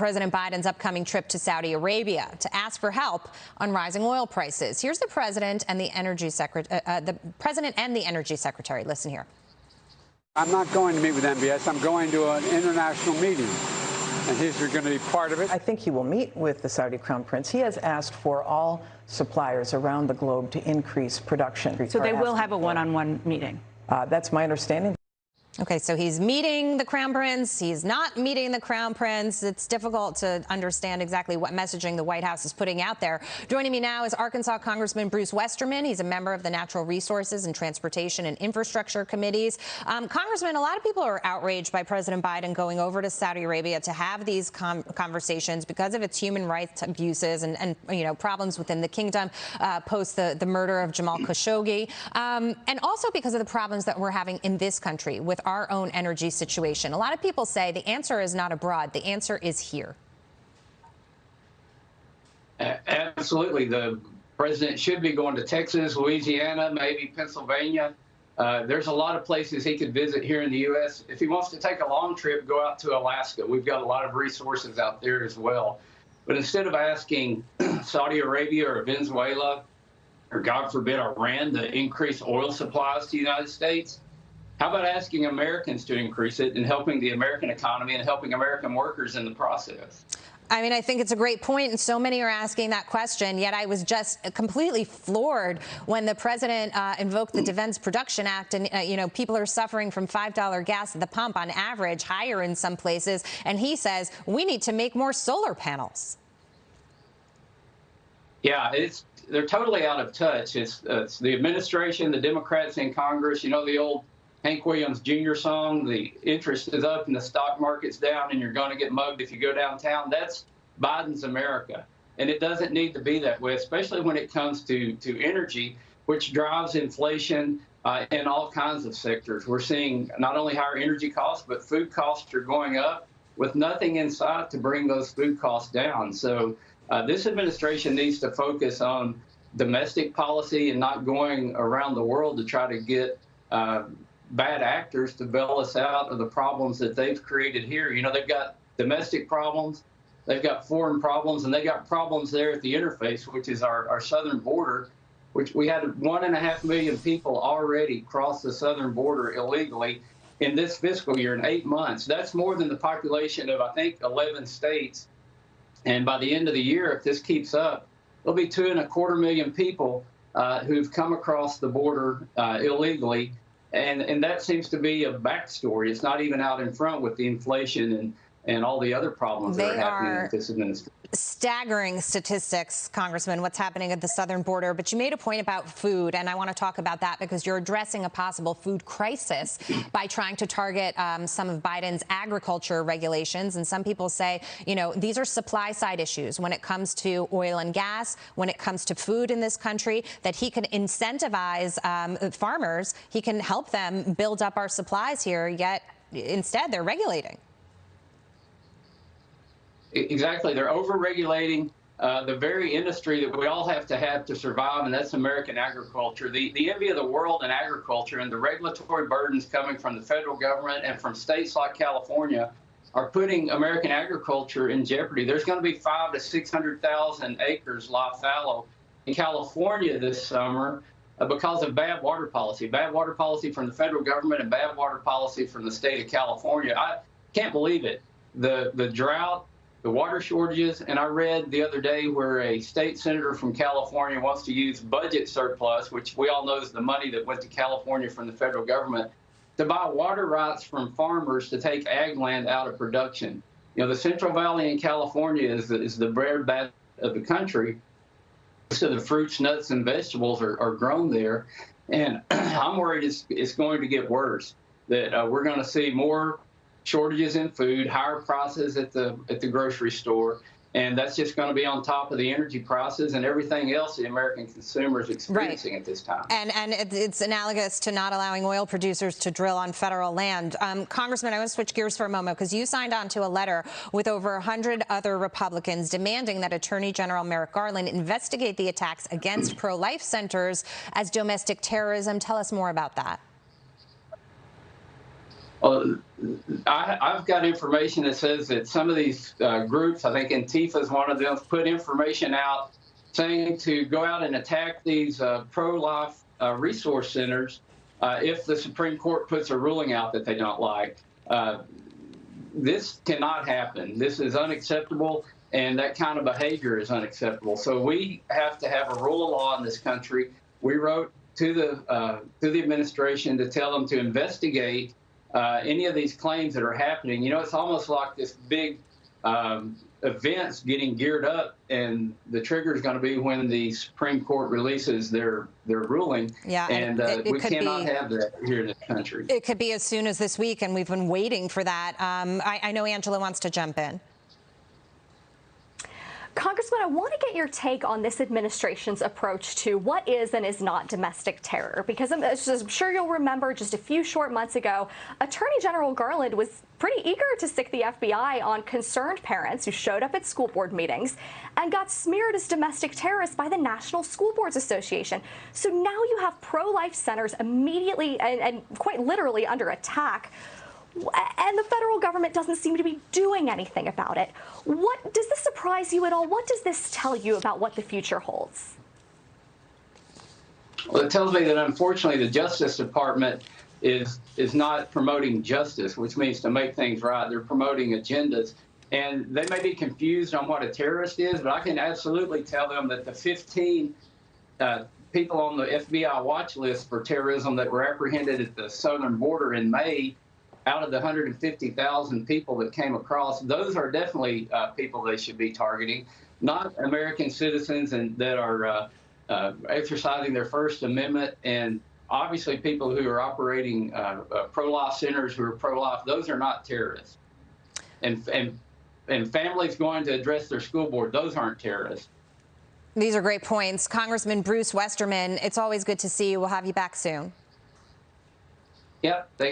President Biden's upcoming trip to Saudi Arabia to ask for help on rising oil prices. Here's the president and the energy secretary. Listen here. I'm not going to meet with MBS. I'm going to an international meeting, and he's going to be part of it. I think he will meet with the Saudi Crown Prince. He has asked for all suppliers around the globe to increase production. So they will have a one-on-one meeting. That's my understanding. Okay, so he's meeting the Crown Prince. He's not meeting the Crown Prince. It's difficult to understand exactly what messaging the White House is putting out there. Joining me now is Arkansas Congressman Bruce Westerman. He's a member of the Natural Resources and Transportation and Infrastructure Committees. Congressman, a lot of people are outraged by President Biden going over to Saudi Arabia to have these conversations because of its human rights abuses and problems within the kingdom post the murder of Jamal Khashoggi, and also because of the problems that we're having in this country with our own energy situation. A lot of people say the answer is not abroad. The answer is here. Absolutely. The president should be going to Texas, Louisiana, maybe Pennsylvania. There's a lot of places he could visit here in the U.S. If he wants to take a long trip, go out to Alaska. We've got a lot of resources out there as well. But instead of asking Saudi Arabia or Venezuela, or God forbid, Iran to increase oil supplies to the United States, how about asking Americans to increase it and helping the American economy and helping American workers in the process? I mean, I think it's a great point, and so many are asking that question, yet I was just completely floored when the president invoked the Defense Production Act, and, people are suffering from $5 gas at the pump on average, higher in some places, and he says we need to make more solar panels. Yeah, they're totally out of touch. It's the administration, the Democrats in Congress, the old Hank Williams Jr. song, the interest is up and the stock market's down and you're going to get mugged if you go downtown. That's Biden's America. And it doesn't need to be that way, especially when it comes to energy, which drives inflation in all kinds of sectors. We're seeing not only higher energy costs, but food costs are going up with nothing in sight to bring those food costs down. So this administration needs to focus on domestic policy and not going around the world to try to get bad actors to bail us out of the problems that they've created here. They've got domestic problems, they've got foreign problems, and they got problems there at the interface, which is our southern border, which we had 1.5 million people already cross the southern border illegally in this fiscal year in 8 months. That's more than the population of, I think, 11 states. And by the end of the year, if this keeps up, there'll be 2.25 million people who've come across the border illegally. And that seems to be a backstory. It's not even out in front with the inflation and all the other problems that are happening with this administration. Staggering statistics, Congressman, what's happening at the southern border. But you made a point about food, and I want to talk about that because you're addressing a possible food crisis by trying to target some of Biden's agriculture regulations. And some people say, these are supply side issues when it comes to oil and gas, when it comes to food in this country, that he can incentivize farmers. He can help them build up our supplies here, yet instead they're regulating. Exactly. They're over-regulating the very industry that we all have to survive, and that's American agriculture. The envy of the world in agriculture and the regulatory burdens coming from the federal government and from states like California are putting American agriculture in jeopardy. There's going to be 500,000 to 600,000 acres lie fallow in California this summer because of bad water policy from the federal government and bad water policy from the state of California. I can't believe it. The drought, the water shortages, and I read the other day where a state senator from California wants to use budget surplus, which we all know is the money that went to California from the federal government, to buy water rights from farmers to take ag land out of production. The Central Valley in California is the breadbasket of the country. So the fruits, nuts, and vegetables are grown there. And I'm worried it's going to get worse, that we're going to see more shortages in food, higher prices at the grocery store, and that's just going to be on top of the energy prices and everything else the American consumer is experiencing at this time. And it's analogous to not allowing oil producers to drill on federal land. Congressman, I want to switch gears for a moment because you signed on to a letter with over 100 other Republicans demanding that Attorney General Merrick Garland investigate the attacks against pro-life centers as domestic terrorism. Tell us more about that. I've got information that says that some of these groups, I think Antifa is one of them, put information out saying to go out and attack these pro-life resource centers if the Supreme Court puts a ruling out that they don't like. This cannot happen. This is unacceptable, and that kind of behavior is unacceptable. So we have to have a rule of law in this country. We wrote to the administration to tell them to investigate any of these claims that are happening. You know, it's almost like this big event's getting geared up, and the trigger is going to be when the Supreme Court releases their ruling. Yeah, and we cannot have that here in this country. It could be as soon as this week, and we've been waiting for that. I know Angela wants to jump in. Congressman, I want to get your take on this administration's approach to what is and is not domestic terror, because I'm sure you'll remember just a few short months ago, Attorney General Garland was pretty eager to stick the FBI on concerned parents who showed up at school board meetings and got smeared as domestic terrorists by the National School Boards Association. So now you have pro-life centers immediately and quite literally under attack. And the federal government doesn't seem to be doing anything about it. What does this surprise you at all? What does this tell you about what the future holds? Well, it tells me that unfortunately the Justice Department is not promoting justice, which means to make things right. They're promoting agendas. And they may be confused on what a terrorist is, but I can absolutely tell them that the 15 people on the FBI watch list for terrorism that were apprehended at the southern border in May, out of the 150,000 people that came across, those are definitely people they should be targeting, not American citizens and that are exercising their First Amendment, and obviously people who are operating pro-life centers who are pro-life. Those are not terrorists. And families going to address their school board, those aren't terrorists. These are great points. Congressman Bruce Westerman, it's always good to see you. We'll have you back soon. Yep.